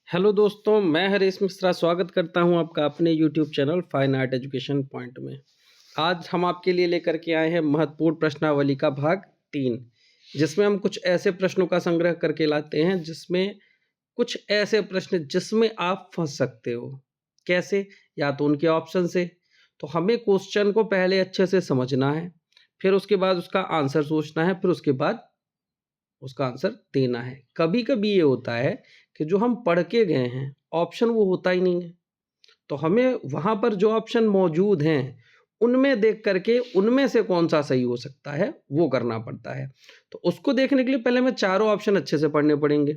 Hello दोस्तों, मैं हरीश मिश्रा स्वागत करता हूं आपका अपने YouTube channel fine art education point में। आज हम आपके लिए लेकर के आए हैं महत्वपूर्ण प्रश्नावली का भाग 3, जिसमें हम कुछ ऐसे प्रश्नों का संग्रह करके लाते हैं जिसमें कुछ ऐसे प्रश्न जिसमें आप फंस सकते हो। कैसे? या तो उनके ऑप्शन से। तो हमें क्वेश्चन को पहले अच्छे से समझना है, फिर उसके बाद उसका आंसर सोचना है, फिर उसके बाद उसका आंसर देना है। कभी-कभी ये होता है कि जो हम पढ़ के गए हैं, ऑप्शन वो होता ही नहीं है। तो हमें वहाँ पर जो ऑप्शन मौजूद हैं, उनमें देख कर के उनमें से कौन-सा सही हो सकता है, वो करना पड़ता है। तो उसको देखने के लिए पहले हमें चारों ऑप्शन अच्छे से पढ़ने पड़ेंगे।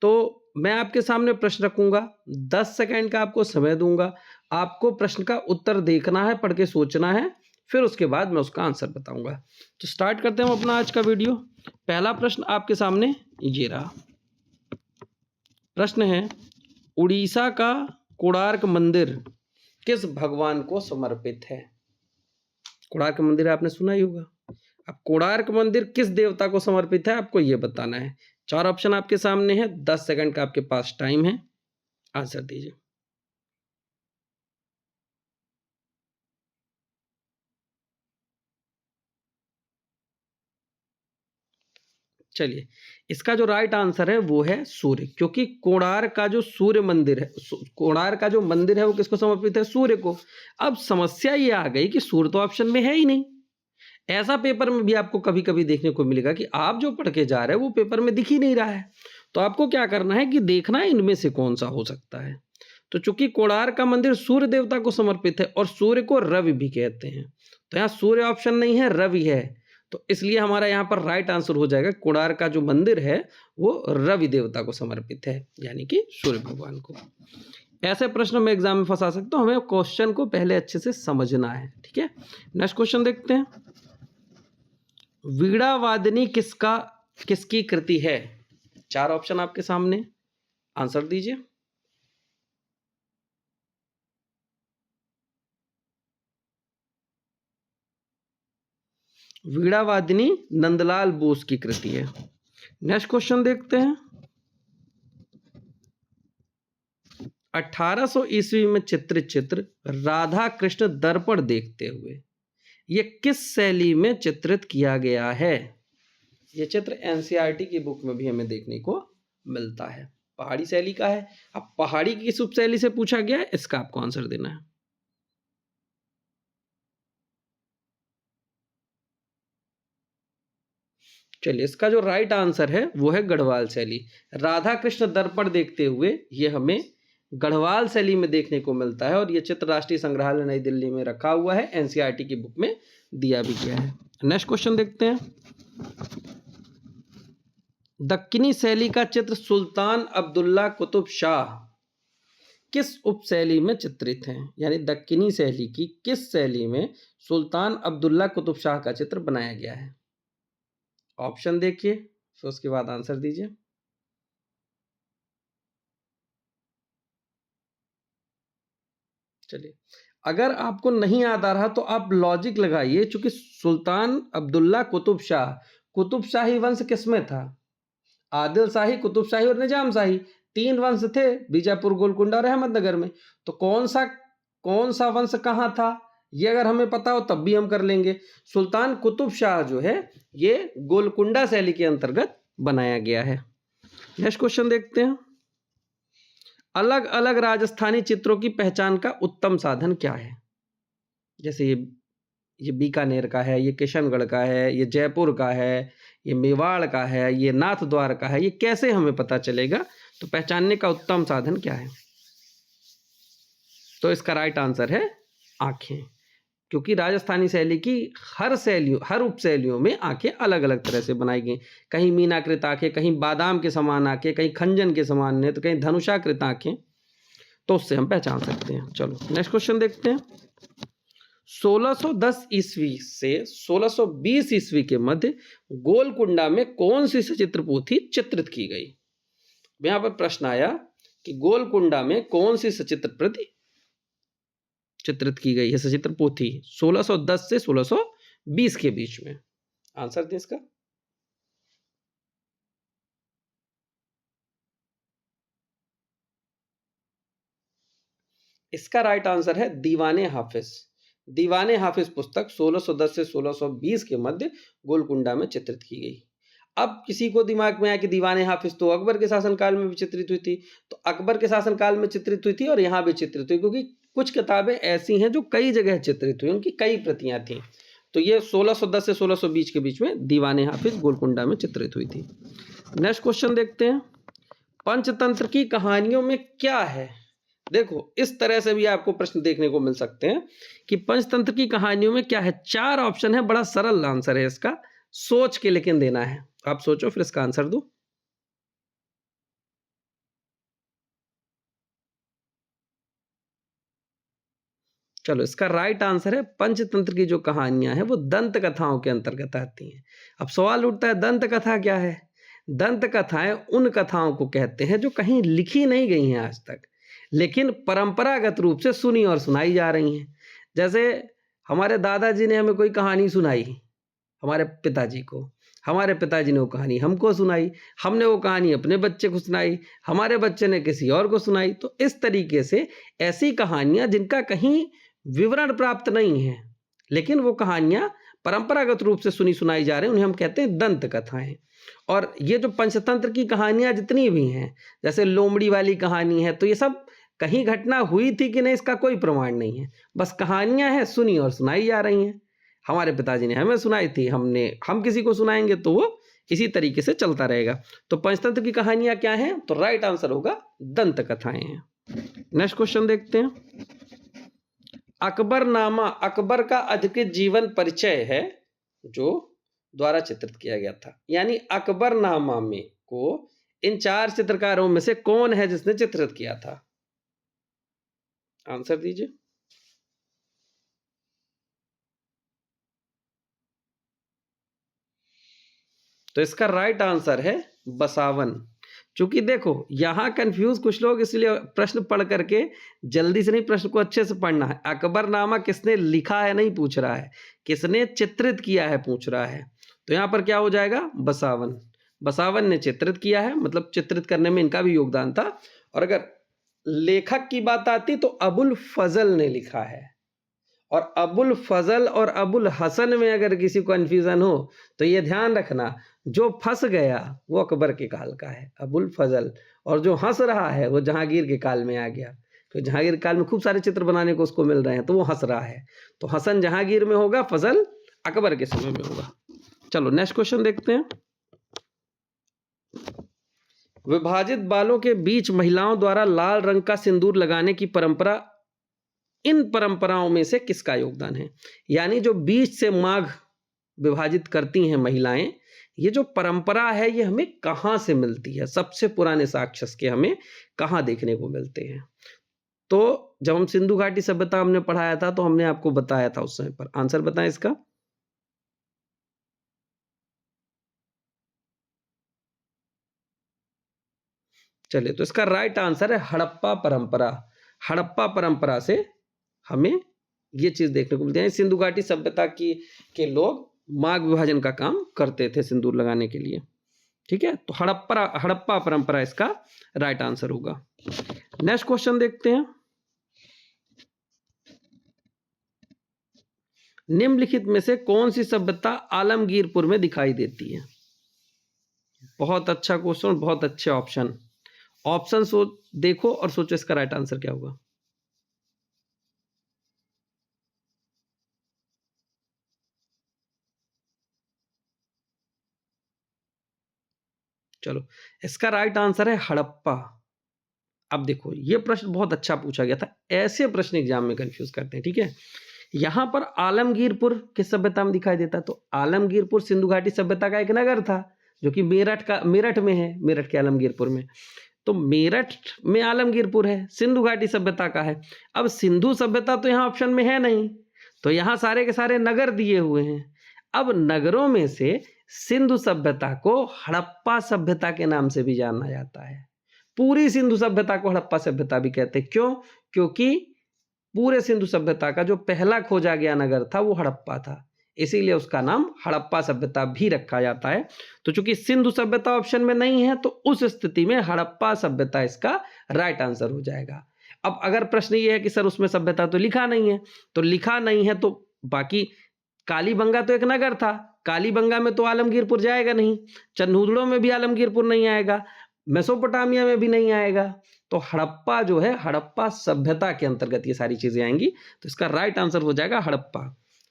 तो मैं आपके सामने प्रश्न रखूँगा, 10 सेकंड का आपको समय दूँगा। आपको प्रश्न का उत्तर देखना है, पढ़ के सोचना है, फिर उसके बाद मैं उसका आंसर बताऊँगा। तो स्टार्ट करते हैं हम अपना आज का वीडियो। पहला प्रश्न आपके सामने ये रहा। प्रश्न है, उड़ीसा का कोणार्क मंदिर किस भगवान को समर्पित है? कोणार्क मंदिर आपने सुना ही होगा। अब कोणार्क मंदिर किस देवता को समर्पित है, आपको ये बताना है। 4 ऑप्शन आपके सामने हैं, 10 सेकंड का आपके पास टाइम है। आंसर दीजिए। चलिए, इसका जो राइट आंसर है वो है सूर्य, क्योंकि कोणार्क का जो सूर्य मंदिर है, कोणार्क का जो मंदिर है वो किसको समर्पित है? सूर्य को। अब समस्या ये आ गई कि सूर्य तो ऑप्शन में है ही नहीं। ऐसा पेपर में भी आपको कभी-कभी देखने को मिलेगा कि आप जो पढ़ के जा रहे हैं वो पेपर में दिख ही नहीं रहा है। तो आपको क्या करना है कि देखना है इनमें से कौन-सा हो सकता है। तो चूँकि कोणार्क का मंदिर सूर्य देवता को समर्पित है और सूर्य को रवि भी कहते हैं। तो यहाँ सूर्य ऑप्शन नहीं है, रवि है। तो इसलिए हमारा यहाँ पर राइट आंसर हो जाएगा, कोणार्क का जो मंदिर है वो रवि देवता को समर्पित है, यानी कि सूर्य भगवान को। ऐसे प्रश्न में एग्जाम में फंसा सकते हो, हमें क्वेश्चन को पहले अच्छे से समझना है। ठीक है, नेक्स्ट क्वेश्चन देखते हैं। वीणा वादनी किसकी कृति है? 4 ऑप्शन आपके सामने, आंसर दीजिए। वीणा वादनी नंदलाल बोस की कृति है। नेक्स्ट क्वेश्चन देखते हैं। 1800 ईस्वी में चित्रित चित्र राधा कृष्ण दर्पण देखते हुए, ये किस शैली में चित्रित किया गया है? ये चित्र एनसीईआरटी की बुक में भी हमें देखने को मिलता है। पहाड़ी शैली का है। अब पहाड़ी की किस उपशैली से पूछा गया है, इसका आपको आंसर देना है। चलिए, इसका जो राइट आंसर है वो है गढ़वाल शैली। राधा कृष्ण दर्पण देखते हुए ये हमें गढ़वाल शैली में देखने को मिलता है और ये चित्र राष्ट्रीय संग्रहालय नई दिल्ली में रखा हुआ है। एनसीईआरटी की बुक में दिया भी गया है। नेक्स्ट क्वेश्चन देखते हैं। दक्कनी शैली का चित्र सुल्तान अब्दुल्ला कुतुब शाह किस उपशैली में चित्रित हैं? यानी दक्कनी शैली की किस शैली में सुल्तान अब्दुल्ला कुतुब शाह का चित्र बनाया गया है? ऑप्शन देखिए, फिर उसके बाद आंसर दीजिए। चलिए, अगर आपको नहीं याद आ रहा तो आप लॉजिक लगाइए, चूंकि सुल्तान अब्दुल्ला कुतुब शाही वंश किसमें था? आदिल शाही, कुतुब शाही और निजाम शाही, 3 वंश थे बीजापुर, गोलकुंडा और अहमदनगर में। तो कौन सा वंश कहाँ था, ये अगर हमें पता हो तब भी हम कर लेंगे। सुल्तान कुतुब शाह जो है ये गोलकुंडा शैली के अंतर्गत बनाया गया है। नेक्स्ट क्वेश्चन देखते हैं। अलग अलग राजस्थानी चित्रों की पहचान का उत्तम साधन क्या है? जैसे ये बीकानेर का है, ये किशनगढ़ का है, ये जयपुर का है, ये मेवाड़ का है, ये नाथद्वार का है। ये कैसे हमें पता चलेगा? तो पहचानने का उत्तम साधन क्या है? तो इसका राइट आंसर है आंखें, क्योंकि राजस्थानी शैली की हर उपशैलियों में आंखें अलग अलग तरह से बनाई गई। कहीं मीनाकृत आंखें, कहीं बादाम के समान आंखें, कहीं खंजन के समान है, तो कहीं धनुषाकृत आंखें। तो उससे हम पहचान सकते हैं। चलो नेक्स्ट क्वेश्चन देखते हैं। 1610 ईस्वी से 1620 ईस्वी के मध्य गोलकुंडा में कौन सी सचित्र पोथी चित्रित की गई? यहां पर प्रश्न आया कि गोलकुंडा में कौन सी सचित्र प्रति चित्रित की गई है, सचित्र पोथी 1610 से 1620 के बीच में। आंसर दें इसका। इसका राइट आंसर है दीवाने हाफिज। दीवाने हाफिज पुस्तक 1610 से 1620 के मध्य गोलकुंडा में चित्रित की गई। अब किसी को दिमाग में आया कि दीवाने हाफिज तो अकबर के शासनकाल में भी चित्रित हुई थी, तो अकबर के शासनकाल में चित्रित हुई थी और यहाँ भी चित्रित हुई, क्योंकि कुछ किताबें ऐसी हैं जो कई जगह चित्रित हुई, उनकी कई प्रतियां थी। तो ये 1610 से 1620 के बीच में दीवाने हाफिज गोलकुंडा में चित्रित हुई थी। नेक्स्ट क्वेश्चन देखते हैं, पंचतंत्र की कहानियों में क्या है। देखो इस तरह से भी आपको प्रश्न देखने को मिल सकते हैं कि पंचतंत्र की कहानियों में क्या है। 4 ऑप्शन है, बड़ा सरल आंसर है इसका, सोच के लेकिन देना है। आप सोचो फिर इसका आंसर दो। चलो इसका राइट आंसर है पंचतंत्र की जो कहानियां हैं वो दंत कथाओं के अंतर्गत आती हैं। अब सवाल उठता है दंत कथा क्या है। दंत कथाएं उन कथाओं को कहते हैं जो कहीं लिखी नहीं गई हैं आज तक, लेकिन परंपरागत रूप से सुनी और सुनाई जा रही हैं। जैसे हमारे दादाजी ने हमें कोई कहानी सुनाई, हमारे पिताजी को, हमारे पिताजी ने वो कहानी हमको सुनाई, हमने वो कहानी अपने बच्चे को सुनाई, हमारे बच्चे ने किसी और को सुनाई। तो इस तरीके से ऐसी कहानियां जिनका कहीं विवरण प्राप्त नहीं है, लेकिन वो कहानियां परंपरागत रूप से सुनी सुनाई जा रही हैं, उन्हें हम कहते हैं दंत कथाएं। और ये जो पंचतंत्र की कहानियां जितनी भी हैं, जैसे लोमड़ी वाली कहानी है, तो ये सब कहीं घटना हुई थी कि नहीं इसका कोई प्रमाण नहीं है, बस कहानियां हैं, सुनी और सुनाई जा रही हैं। हमारे पिताजी ने हमें सुनाई थी, हम किसी को सुनाएंगे तो वो इसी तरीके से चलता रहेगा। तो पंचतंत्र की कहानियां क्या हैं, तो राइट आंसर होगा दंत कथाएं हैं। नेक्स्ट क्वेश्चन देखते हैं, अकबरनामा अकबर का अधिकृत जीवन परिचय है जो द्वारा चित्रित किया गया था। यानी अकबरनामा में को इन 4 चित्रकारों में से कौन है जिसने चित्रित किया था, आंसर दीजिए। तो इसका राइट आंसर है बसावन। क्योंकि देखो यहां कंफ्यूज कुछ लोग, इसलिए प्रश्न पढ़ करके जल्दी से नहीं, प्रश्न को अच्छे से पढ़ना है। अकबरनामा किसने लिखा है नहीं पूछ रहा है, किसने चित्रित किया है पूछ रहा है। तो यहां पर क्या हो जाएगा, बसावन। बसावन ने चित्रित किया है, मतलब चित्रित करने में इनका भी योगदान था। और अगर लेखक की बात आती तो अबुल फजल ने लिखा है। और अबुल फजल और अबुल हसन में अगर किसी को कन्फ्यूजन हो तो ये ध्यान रखना, जो फंस गया वो अकबर के काल का है अबुल फजल, और जो हंस रहा है वो जहांगीर के काल में आ गया। तो जहांगीर काल में खूब सारे चित्र बनाने को उसको मिल रहे हैं, तो वो हंस रहा है। तो हसन जहांगीर में होगा, फजल अकबर के समय में होगा। चलो नेक्स्ट क्वेश्चन देखते हैं, विभाजित बालों के बीच महिलाओं द्वारा लाल रंग का सिंदूर लगाने की परंपरा, इन परंपराओं में से किसका योगदान है। यानी जो बीच से मांग विभाजित करती हैं महिलाएं, ये जो परंपरा है ये हमें कहां से मिलती है, सबसे पुराने साक्ष्य के हमें कहां देखने को मिलते हैं। तो जब हम सिंधु घाटी सभ्यता हमने पढ़ाया था तो हमने आपको बताया था उस समय पर। आंसर बताएं इसका। चलिए, तो इसका राइट आंसर है हड़प्पा परंपरा। हड़प्पा परंपरा से हमें ये चीज देखने को मिलती है। सिंधु घाटी सभ्यता की के लोग मांग विभाजन का काम करते थे सिंदूर लगाने के लिए। ठीक है, तो हड़प्पा परंपरा इसका राइट आंसर होगा। नेक्स्ट क्वेश्चन देखते हैं, निम्नलिखित में से कौन सी सभ्यता आलमगीरपुर में दिखाई देती है। बहुत अच्छा क्वेश्चन, बहुत अच्छे ऑप्शन। ऑप्शन देखो और सोचो इसका राइट आंसर क्या होगा। चलो, इसका राइट आंसर है हड़प्पा। अब देखो ये प्रश्न बहुत अच्छा पूछा गया था, ऐसे प्रश्न एग्जाम में कंफ्यूज करते हैं। ठीक है, यहां पर आलमगीरपुर किस सभ्यता में दिखाई देता है, तो आलमगीरपुर सिंधु घाटी सभ्यता का एक नगर था जो कि मेरठ में है, मेरठ के आलमगीरपुर में। तो मेरठ में आलमगीरपुर है, सिंधु घाटी सभ्यता का है। अब सिंधु सभ्यता तो यहाँ ऑप्शन में है नहीं, तो यहाँ सारे के सारे नगर दिए हुए हैं। अब नगरों में से सिंधु सभ्यता को हड़प्पा सभ्यता के नाम से भी जाना जाता है। पूरी सिंधु सभ्यता को हड़प्पा सभ्यता भी कहते हैं। क्यों? क्योंकि पूरे सिंधु सभ्यता का जो पहला खोजा गया नगर था वो हड़प्पा था, इसीलिए उसका नाम हड़प्पा सभ्यता भी रखा जाता है। तो चूंकि सिंधु सभ्यता ऑप्शन में नहीं है तो उस स्थिति में हड़प्पा सभ्यता इसका राइट आंसर हो जाएगा। अब अगर प्रश्न ये है कि सर उसमें सभ्यता तो लिखा नहीं है, तो लिखा नहीं है तो बाकी कालीबंगा तो एक नगर था, कालीबंगा में तो आलमगीरपुर जाएगा नहीं, चंदूदड़ो में भी आलमगीरपुर नहीं आएगा, मेसोपोटामिया में भी नहीं आएगा, तो हड़प्पा जो है, हड़प्पा सभ्यता के अंतर्गत ये सारी चीजें आएंगी। तो इसका राइट आंसर हो जाएगा हड़प्पा।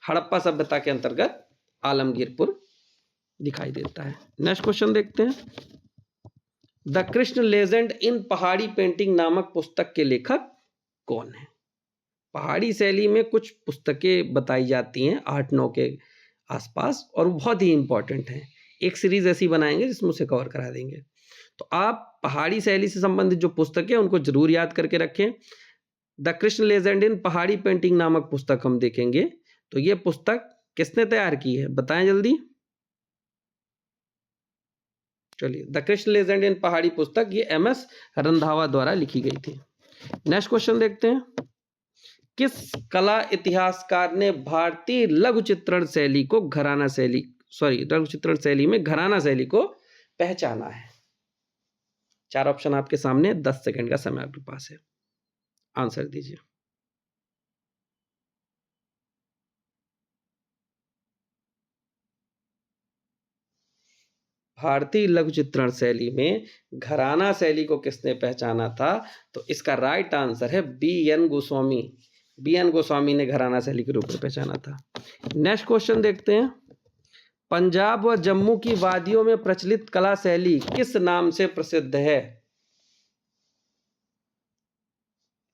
हड़प्पा सभ्यता के अंतर्गत आलमगीरपुर दिखाई देता है। नेक्स्ट क्वेश्चन देखते हैं। द कृष्ण लेजेंड इन पहाड़ी पेंटिंग नामक पुस्तक के लेखक कौन है? पहाड़ी शैली में कुछ पुस्तकें बताई जाती हैं 8-9 के आसपास, और वो बहुत ही इंपॉर्टेंट हैं। एक सीरीज ऐसी बनाएंगे जिसमें उसे कवर करा देंगे। तो आप पहाड़ी शैली से संबंधित जो पुस्तकें उनको जरूर याद करके रखें। द कृष्ण लेजेंड इन पहाड़ी पेंटिंग नामक पुस्तक हम देखेंगे। तो ये पुस्तक किसने तैयार की है, बताएं जल्दी। चलिए, द कृष्ण लेजेंड इन पहाड़ी पुस्तक ये MS रंधावा द्वारा लिखी गई थी। नेक्स्ट क्वेश्चन देखते हैं। किस कला इतिहासकार ने भारतीय लघु चित्रण शैली को लघु चित्रण शैली में घराना शैली को पहचाना है? 4 ऑप्शन आपके सामने, 10 सेकंड का समय आपके पास है, आंसर दीजिए। भारतीय लघु चित्रण शैली में घराना शैली को किसने पहचाना था? तो इसका राइट आंसर है BN गोस्वामी। BN गोस्वामी ने घराना शैली के रूप में पहचाना था। नेक्स्ट क्वेश्चन देखते हैं। पंजाब व जम्मू की वादियों में प्रचलित कला शैली किस नाम से प्रसिद्ध है?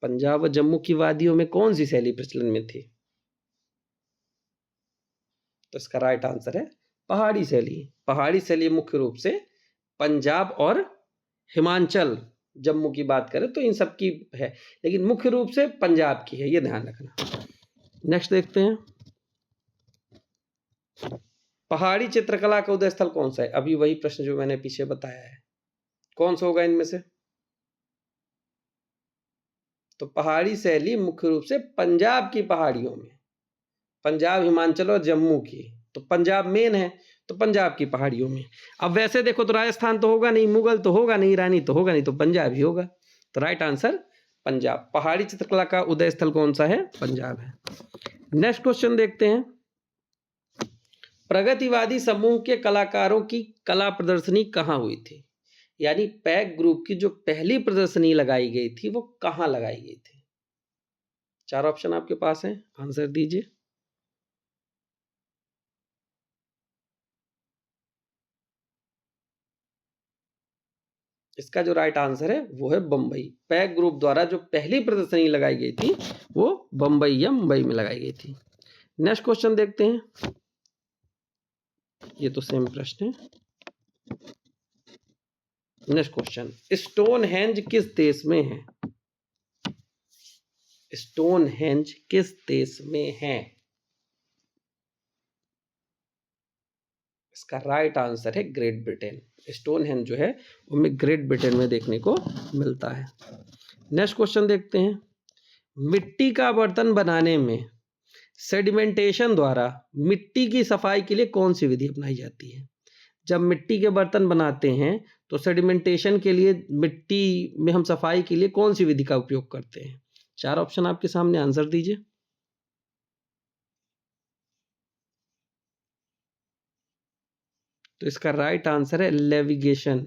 पंजाब व जम्मू की वादियों में कौन सी शैली प्रचलन में थी? तो इसका राइट आंसर है पहाड़ी शैली। पहाड़ी शैली मुख्य रूप से पंजाब और हिमाचल, जम्मू की बात करें तो इन सब की है, लेकिन मुख्य रूप से पंजाब की है, ये ध्यान रखना। नेक्स्ट देखते हैं। पहाड़ी चित्रकला का उदय स्थल कौन सा है? अभी वही प्रश्न जो मैंने पीछे बताया है, कौन सा होगा इनमें से? तो पहाड़ी शैली मुख्य रूप से पंजाब की पहाड़ियों में, पंजाब, हिमाचल और जम्मू की, तो पंजाब मेन है, तो पंजाब की पहाड़ियों में। अब वैसे देखो तो राजस्थान तो होगा नहीं, मुगल तो होगा नहीं, ईरानी तो होगा नहीं, तो पंजाब ही होगा। तो राइट आंसर पंजाब। पहाड़ी चित्रकला का उदय स्थल कौन सा है? पंजाब है। नेक्स्ट क्वेश्चन देखते हैं। प्रगतिवादी समूह के कलाकारों की कला प्रदर्शनी कहाँ हुई थी? यानी पैक ग्रुप की जो पहली प्रदर्शनी लगाई गई थी वो कहाँ लगाई गई थी? 4 ऑप्शन आपके पास है, आंसर दीजिए। इसका जो राइट आंसर है वो है बम्बई। पैक ग्रुप द्वारा जो पहली प्रदर्शनी लगाई गई थी वो बम्बई या मुंबई में लगाई गई थी। नेक्स्ट क्वेश्चन देखते हैं। ये तो सेम प्रश्न है। नेक्स्ट क्वेश्चन, स्टोनहेंज किस देश में है? स्टोनहेंज किस देश में है? इसका राइट आंसर है ग्रेट ब्रिटेन। स्टोनहेंज जो है वो हमें ग्रेट ब्रिटेन में देखने को मिलता है। नेक्स्ट क्वेश्चन देखते हैं। मिट्टी का बर्तन बनाने में सेडिमेंटेशन द्वारा मिट्टी की सफाई के लिए कौन सी विधि अपनाई जाती है? जब मिट्टी के बर्तन बनाते हैं तो सेडिमेंटेशन के लिए मिट्टी में हम सफाई के लिए कौन सी विधि का उपयोग करते हैं? 4 ऑप्शन आपके सामने, आंसर दीजिए। तो इसका राइट आंसर है लेविगेशन।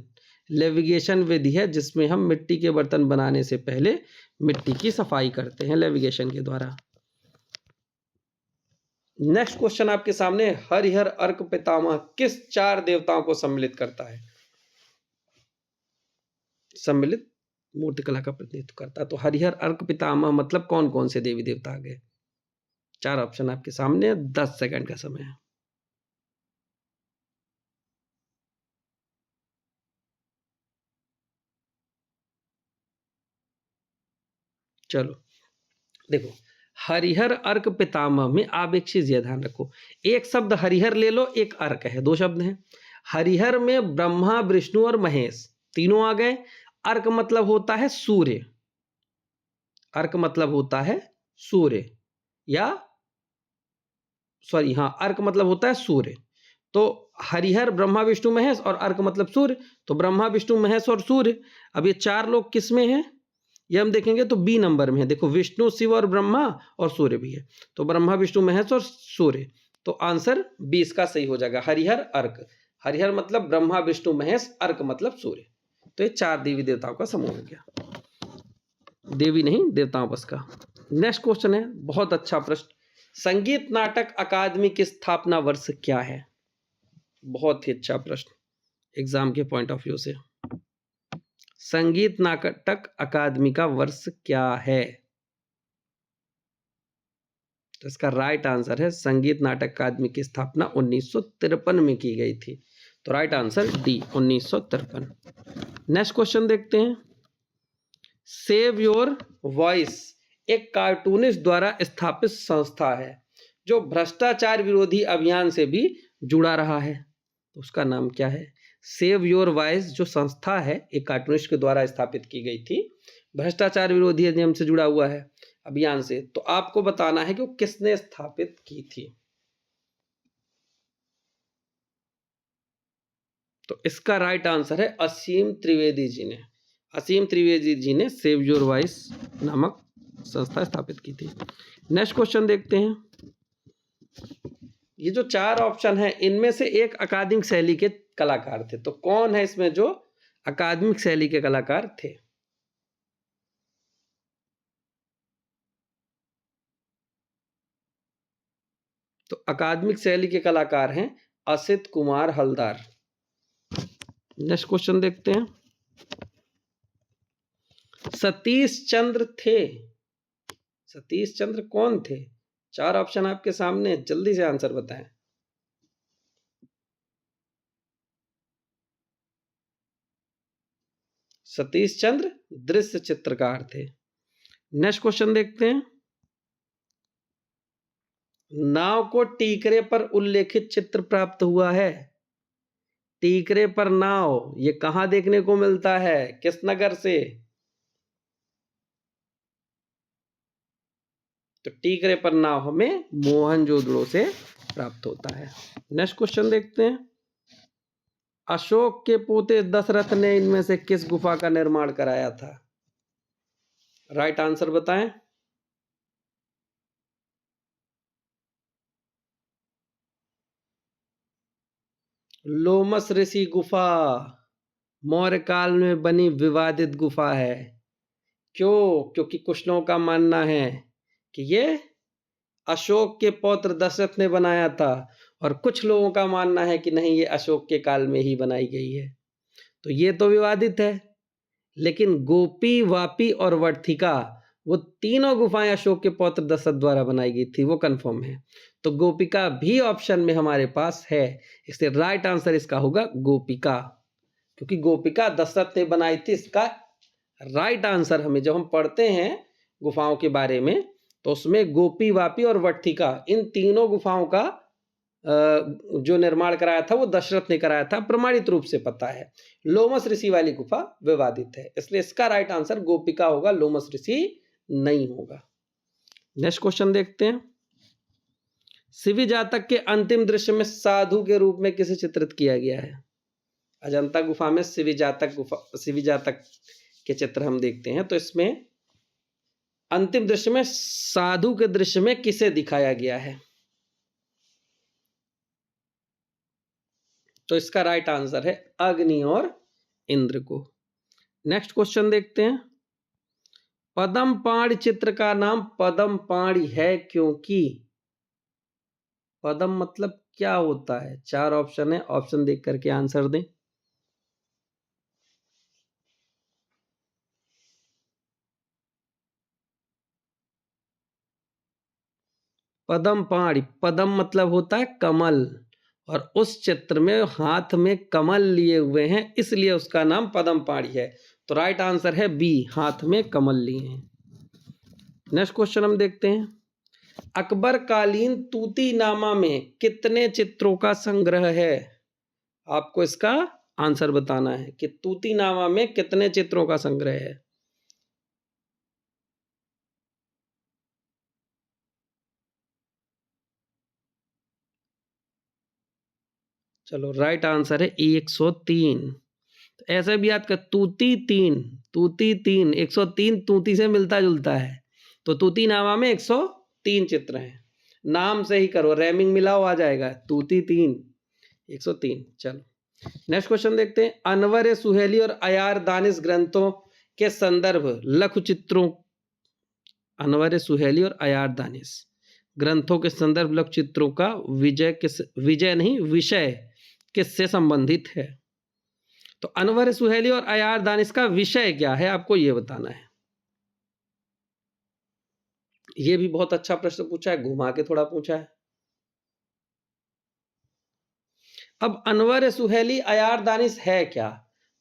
लेविगेशन विधि है जिसमें हम मिट्टी के बर्तन बनाने से पहले मिट्टी की सफाई करते हैं लेविगेशन के द्वारा। नेक्स्ट क्वेश्चन आपके सामने, हरिहर अर्क पितामह किस 4 देवताओं को सम्मिलित करता है? सम्मिलित मूर्तिकला का प्रतिनिधित्व करता है। तो हरिहर अर्क पितामह मतलब कौन कौन से देवी देवता आ गए? 4 ऑप्शन आपके सामने, 10 सेकंड का समय है। चलो देखो, हरिहर अर्क पितामह में आप एक चीज ये ध्यान रखो, एक शब्द हरिहर ले लो, एक अर्क है, 2 शब्द हैं। हरिहर में ब्रह्मा, विष्णु और महेश तीनों आ गए। अर्क मतलब होता है सूर्य, अर्क मतलब होता है सूर्य, या सॉरी हाँ, अर्क मतलब होता है सूर्य। तो हरिहर, ब्रह्मा, विष्णु, महेश, और अर्क मतलब सूर्य, तो ब्रह्मा, विष्णु, महेश और सूर्य। अब ये 4 लोग किस में हैं? ये हम देखेंगे तो बी नंबर में है। देखो विष्णु, शिव और ब्रह्मा और सूर्य भी है, तो ब्रह्मा, विष्णु, महेश और सूर्य, तो आंसर बी इसका सही हो जाएगा, हरिहर अर्क। हरिहर मतलब ब्रह्मा, विष्णु, महेश, अर्क मतलब सूर्य। तो ये 4 देवी देवताओं का समूह हो गया, देवी नहीं देवताओं बस का। नेक्स्ट क्वेश्चन है, बहुत अच्छा प्रश्न, संगीत नाटक अकादमी की स्थापना वर्ष क्या है? बहुत ही अच्छा प्रश्न एग्जाम के पॉइंट ऑफ व्यू से। संगीत नाटक अकादमी का वर्ष क्या है? तो इसका राइट आंसर है संगीत नाटक अकादमी की स्थापना 1953 में की गई थी। तो right answer D 1953। Next question देखते हैं, सेव योर वॉइस एक कार्टूनिस्ट द्वारा स्थापित संस्था है जो भ्रष्टाचार विरोधी अभियान से भी जुड़ा रहा है, तो उसका नाम क्या है? सेव योर वॉइस जो संस्था है एक कार्टूनिस्ट के द्वारा स्थापित की गई थी, भ्रष्टाचार विरोधी अधिनियम से जुड़ा हुआ है अभियान से, तो आपको बताना है कि वो किसने स्थापित की थी। तो इसका राइट आंसर है असीम त्रिवेदी जी ने। असीम त्रिवेदी जी ने सेव योर वॉइस नामक संस्था स्थापित की थी। नेक्स्ट क्वेश्चन देखते हैं, ये जो 4 ऑप्शन है इनमें से एक अकादमिक शैली के कलाकार थे, तो कौन है इसमें जो अकादमिक शैली के कलाकार थे? तो अकादमिक शैली के कलाकार हैं असित कुमार हलदार। नेक्स्ट क्वेश्चन देखते हैं, सतीश चंद्र थे, सतीश चंद्र कौन थे? 4 ऑप्शन आपके सामने, जल्दी से आंसर बताएं। सतीश चंद्र दृश्य चित्रकार थे। नेक्स्ट क्वेश्चन देखते हैं, नाव को टीकरे पर उल्लेखित चित्र प्राप्त हुआ है। टीकरे पर नाव ये कहां देखने को मिलता है, किस नगर से? तो टीकरे पर नाव हमें मोहनजोदड़ो से प्राप्त होता है। नेक्स्ट क्वेश्चन देखते हैं, अशोक के पोते दशरथ ने इनमें से किस गुफा का निर्माण कराया था? राइट आंसर बताएं। लोमस ऋषि गुफा मौर्य काल में बनी विवादित गुफा है। क्यों? क्योंकि कुछ लोगों का मानना है कि ये अशोक के पौत्र दशरथ ने बनाया था, और कुछ लोगों का मानना है कि नहीं, ये अशोक के काल में ही बनाई गई है। तो ये तो विवादित है, लेकिन गोपी, वापी और वर्थिका वो तीनों गुफाएं अशोक के पौत्र दशरथ द्वारा बनाई गई थी, वो कंफर्म है। तो गोपिका भी ऑप्शन में हमारे पास है, इसलिए राइट आंसर इसका होगा गोपिका, क्योंकि गोपिका दशरथ ने बनाई थी। इसका राइट आंसर हमें जब हम पढ़ते हैं गुफाओं के बारे में तो उसमें गोपी, वापी और वर्थिका इन तीनों गुफाओं का जो निर्माण कराया था वो दशरथ ने कराया था, प्रमाणित रूप से पता है। लोमस ऋषि वाली गुफा विवादित है, इसलिए इसका राइट आंसर गोपिका होगा, लोमस ऋषि नहीं होगा। नेक्स्ट क्वेश्चन देखते हैं, शिवी जातक के अंतिम दृश्य में साधु के रूप में किसे चित्रित किया गया है? अजंता गुफा में शिवी जातक के चित्र हम देखते हैं, तो इसमें अंतिम दृश्य में साधु के दृश्य में किसे दिखाया गया है? तो इसका राइट आंसर है अग्नि और इंद्र को। नेक्स्ट क्वेश्चन देखते हैं, पद्म पाणी चित्र का नाम पद्म पाणी है क्योंकि? पद्म मतलब क्या होता है? 4 ऑप्शन है, ऑप्शन देख करके आंसर दें। पद्म पाणी, पद्म मतलब होता है कमल, और उस चित्र में हाथ में कमल लिए हुए हैं, इसलिए उसका नाम पद्म पाणी है। तो राइट आंसर है बी, हाथ में कमल लिए हैं। नेक्स्ट क्वेश्चन हम देखते हैं, अकबर कालीन तूतीनामा में कितने चित्रों का संग्रह है? आपको इसका आंसर बताना है कि तूतीनामा में कितने चित्रों का संग्रह है। चलो राइट आंसर है 103। ऐसे भी याद कर, तूती तीन, तूती तीन, 103 तूती से मिलता जुलता है, तो तूती नामा में 103 चित्र हैं। नाम से ही करो, रैमिंग मिलाओ, आ जाएगा तूती तीन 103। चलो नेक्स्ट क्वेश्चन देखते हैं। अनवर सुहेली और अयार दानिश ग्रंथों के संदर्भ लघु चित्रों, अनवर सुहेली और अयार दानिश ग्रंथों के संदर्भ लघु चित्रों का विजय नहीं विषय किससे संबंधित है? तो अनवर सुहेली और अयार दानिश का विषय क्या है, आपको यह बताना है। यह भी बहुत अच्छा प्रश्न पूछा है, घुमा के थोड़ा पूछा है। अब अनवर सुहेली अयार दानिश है क्या?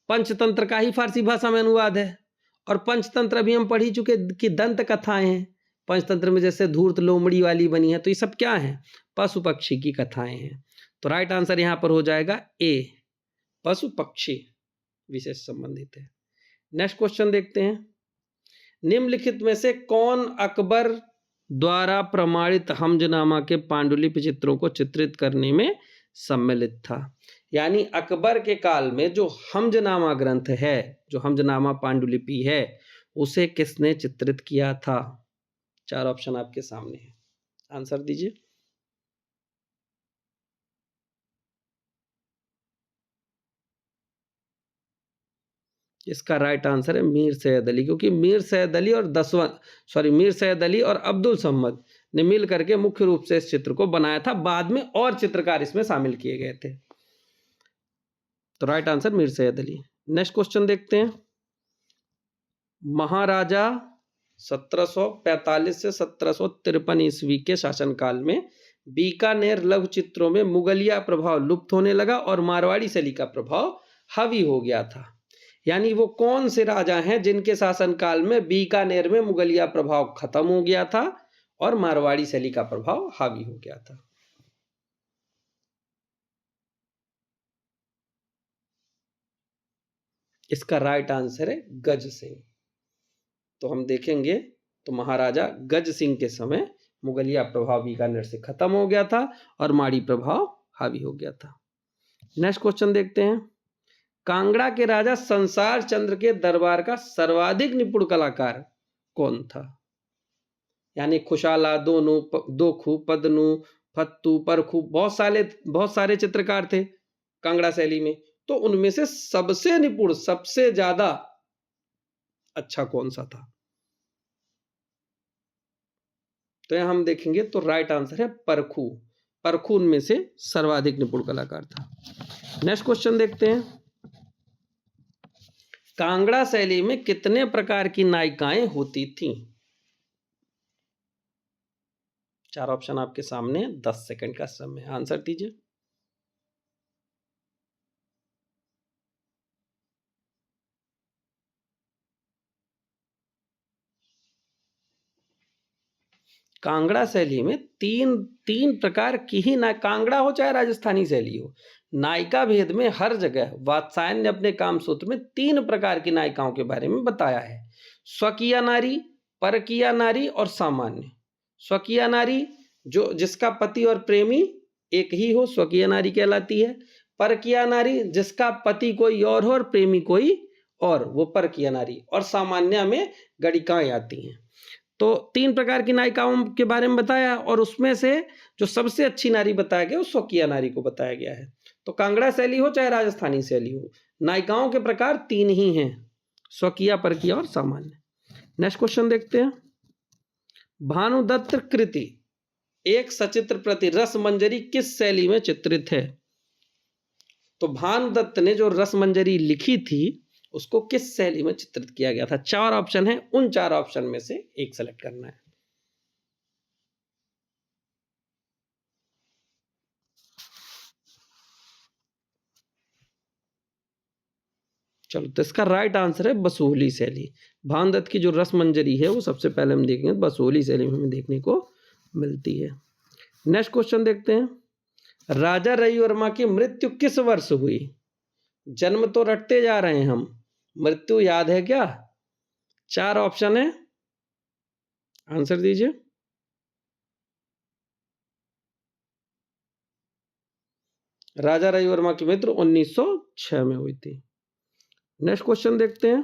पंचतंत्र का ही फारसी भाषा में अनुवाद है, और पंचतंत्र भी हम पढ़ ही चुके कि दंत कथाएं हैं। पंचतंत्र में जैसे धूर्त लोमड़ी वाली बनी है, तो ये सब क्या है? पशु पक्षी की कथाएं हैं। तो राइट आंसर यहां पर हो जाएगा ए, पशु पक्षी विशेष संबंधित है। नेक्स्ट क्वेश्चन देखते हैं। निम्नलिखित में से कौन अकबर द्वारा प्रमाणित हमजनामा के पांडुलिपि चित्रों को चित्रित करने में सम्मिलित था? यानी अकबर के काल में जो हमजनामा ग्रंथ है, जो हमजनामा पांडुलिपि है, उसे किसने चित्रित किया था? चार ऑप्शन आपके सामने है, आंसर दीजिए। इसका राइट आंसर है मीर सैयद अली, क्योंकि मीर सैयद अली और मीर सैयद अली और अब्दुल सम्मद ने मिल करके मुख्य रूप से इस चित्र को बनाया था। बाद में और चित्रकार इसमें शामिल किए गए थे। तो right answer Mir Syed Ali. Next question देखते हैं। महाराजा 1745 से 1753 ईस्वी के शासनकाल में बीकानेर लघु चित्रों में मुगलिया प्रभाव लुप्त होने लगा और मारवाड़ी शैली का प्रभाव हावी हो गया था। यानी वो कौन से राजा हैं जिनके शासनकाल में बीकानेर में मुगलिया प्रभाव खत्म हो गया था और मारवाड़ी शैली का प्रभाव हावी हो गया था? इसका राइट आंसर है गज सिंह। तो हम देखेंगे तो महाराजा गज सिंह के समय मुगलिया प्रभाव बीकानेर से खत्म हो गया था और माड़ी प्रभाव हावी हो गया था। नेक्स्ट क्वेश्चन देखते हैं। कांगड़ा के राजा संसार चंद्र के दरबार का सर्वाधिक निपुण कलाकार कौन था? यानी खुशाला, दोखू, पदनू, फत्तू, परखू, बहुत सारे चित्रकार थे कांगड़ा शैली में, तो उनमें से सबसे निपुण, सबसे ज्यादा अच्छा कौन सा था? तो यहां हम देखेंगे तो राइट आंसर है परखू। परखू उनमें से सर्वाधिक निपुण कलाकार था। नेक्स्ट क्वेश्चन देखते हैं। कांगड़ा शैली में कितने प्रकार की नायिकाएं होती थीं? चार ऑप्शन आपके सामने, 10 सेकंड का समय, आंसर दीजिए। कांगड़ा शैली में तीन तीन प्रकार की ही ना, कांगड़ा हो चाहे राजस्थानी शैली हो, नायिका भेद में हर जगह वात्सायन ने अपने कामसूत्र में 3 प्रकार की नायिकाओं के बारे में बताया है। स्वकीय नारी, परकीय नारी और सामान्य। स्वकीय नारी जो जिसका पति और प्रेमी एक ही हो, स्वकीय नारी कहलाती है। परकीय नारी जिसका पति कोई और हो और प्रेमी कोई और, वो परकीय नारी। और सामान्य में गणिकाएं आती हैं। तो 3 प्रकार की नायिकाओं के बारे में बताया, और उसमें से जो सबसे अच्छी नारी बताया गया वो स्वकीय नारी को बताया गया है। तो कांगड़ा शैली हो चाहे राजस्थानी शैली हो, नायिकाओं के प्रकार 3 ही हैं, स्वकीय, परकीय और सामान्य। नेक्स्ट क्वेश्चन देखते हैं। भानुदत्त कृति एक सचित्र प्रति रसमंजरी किस शैली में चित्रित है? तो भानुदत्त ने जो रसमंजरी लिखी थी उसको किस शैली में चित्रित किया गया था? 4 ऑप्शन है, उन 4 ऑप्शन में से एक सेलेक्ट करना है। चलो, तो इसका राइट आंसर है बसोहली शैली। भानुदत्त की जो रसमंजरी है वो सबसे पहले हम देखेंगे बसोहली शैली में हमें देखने को मिलती है। नेक्स्ट क्वेश्चन देखते हैं। राजा रविवर्मा की मृत्यु किस वर्ष हुई? जन्म तो रटते जा रहे हैं हम, मृत्यु याद है क्या? 4 ऑप्शन है, आंसर दीजिए। राजा रविवर्मा की मृत्यु 1906 में हुई थी। नेक्स्ट क्वेश्चन देखते हैं।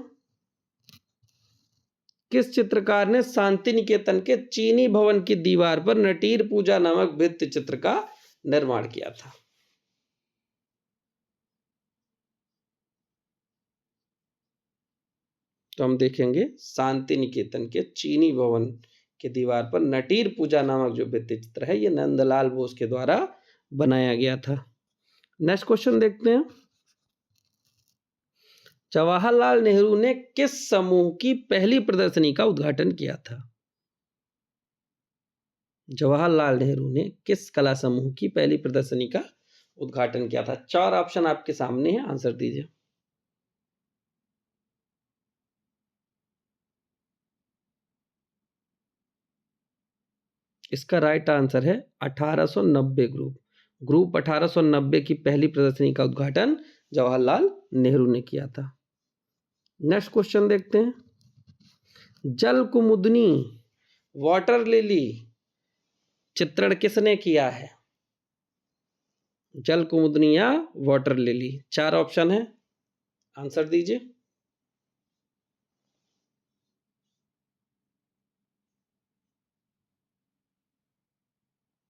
किस चित्रकार ने शांति निकेतन के चीनी भवन की दीवार पर नटीर पूजा नामक भित्ति चित्र का निर्माण किया था? तो हम देखेंगे शांति निकेतन के चीनी भवन की दीवार पर नटीर पूजा नामक जो भित्ति चित्र है, ये नंदलाल बोस के द्वारा बनाया गया था। नेक्स्ट क्वेश्चन देखते हैं। जवाहरलाल नेहरू ने किस समूह की पहली प्रदर्शनी का उद्घाटन किया था? जवाहरलाल नेहरू ने किस कला समूह की पहली प्रदर्शनी का उद्घाटन किया था? 4 ऑप्शन आपके सामने है, आंसर दीजिए। इसका राइट आंसर है 1890 ग्रुप 1890 की पहली प्रदर्शनी का उद्घाटन जवाहरलाल नेहरू ने किया था। नेक्स्ट क्वेश्चन देखते हैं। जल कुमुदनी वाटर लिली चित्रण किसने किया है? जल कुमुदनी या वाटर लिली, 4 ऑप्शन है, आंसर दीजिए।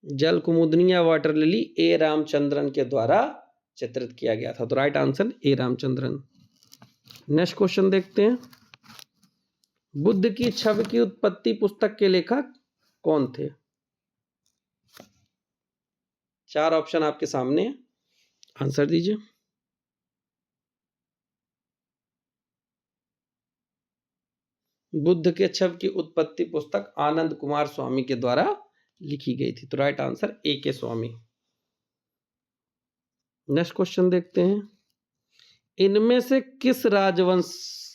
जल कुमुदनी या वाटर लिली ए रामचंद्रन के द्वारा चित्रित किया गया था, तो right answer A Ramachandran. Next question देखते हैं। बुद्ध की छवि की उत्पत्ति पुस्तक के लेखक कौन थे? 4 ऑप्शन आपके सामने है, आंसर दीजिए। बुद्ध के छवि की उत्पत्ति पुस्तक आनंद कुमार स्वामी के द्वारा लिखी गई थी, तो राइट आंसर ए के स्वामी। नेक्स्ट क्वेश्चन देखते हैं। इनमें से किस राजवंश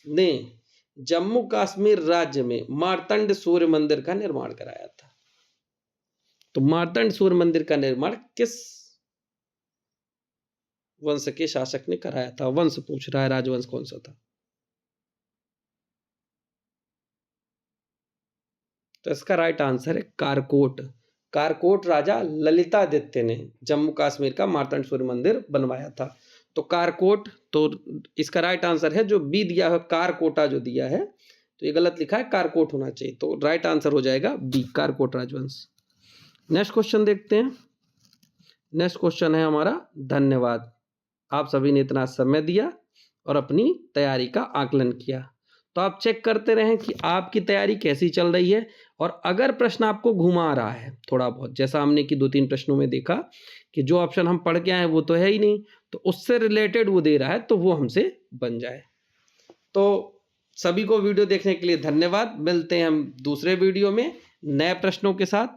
ने जम्मू कश्मीर राज्य में मार्तंड सूर्य मंदिर का निर्माण कराया था? तो मार्तंड सूर्य मंदिर का निर्माण किस वंश के शासक ने कराया था? वंश पूछ रहा है, राजवंश कौन सा था? तो इसका राइट आंसर है कारकोट। कारकोट राजा ललितादित्य ने जम्मू कश्मीर का मार्तंड सूर्य मंदिर बनवाया था। तो कारकोट, तो इसका राइट आंसर है जो बी दिया है, कारकोटा जो दिया है, तो ये गलत लिखा है, कारकोट होना चाहिए, तो राइट आंसर हो जाएगा बी, कारकोट राजवंश। नेक्स्ट क्वेश्चन देखते हैं। नेक्स्ट क्वेश्चन है हमारा धन्यवाद। आप सभी ने इतना समय दिया और अपनी तैयारी का आकलन किया, तो आप चेक करते रहें कि आपकी तैयारी कैसी चल रही है। और अगर प्रश्न आपको घुमा रहा है थोड़ा बहुत, जैसा हमने कि 2-3 प्रश्नों में देखा कि जो ऑप्शन हम पढ़ के आए वो तो है ही नहीं, तो उससे रिलेटेड वो दे रहा है, तो वो हमसे बन जाए। तो सभी को वीडियो देखने के लिए धन्यवाद। मिलते हैं हम दूसरे वीडियो में नए प्रश्नों के साथ।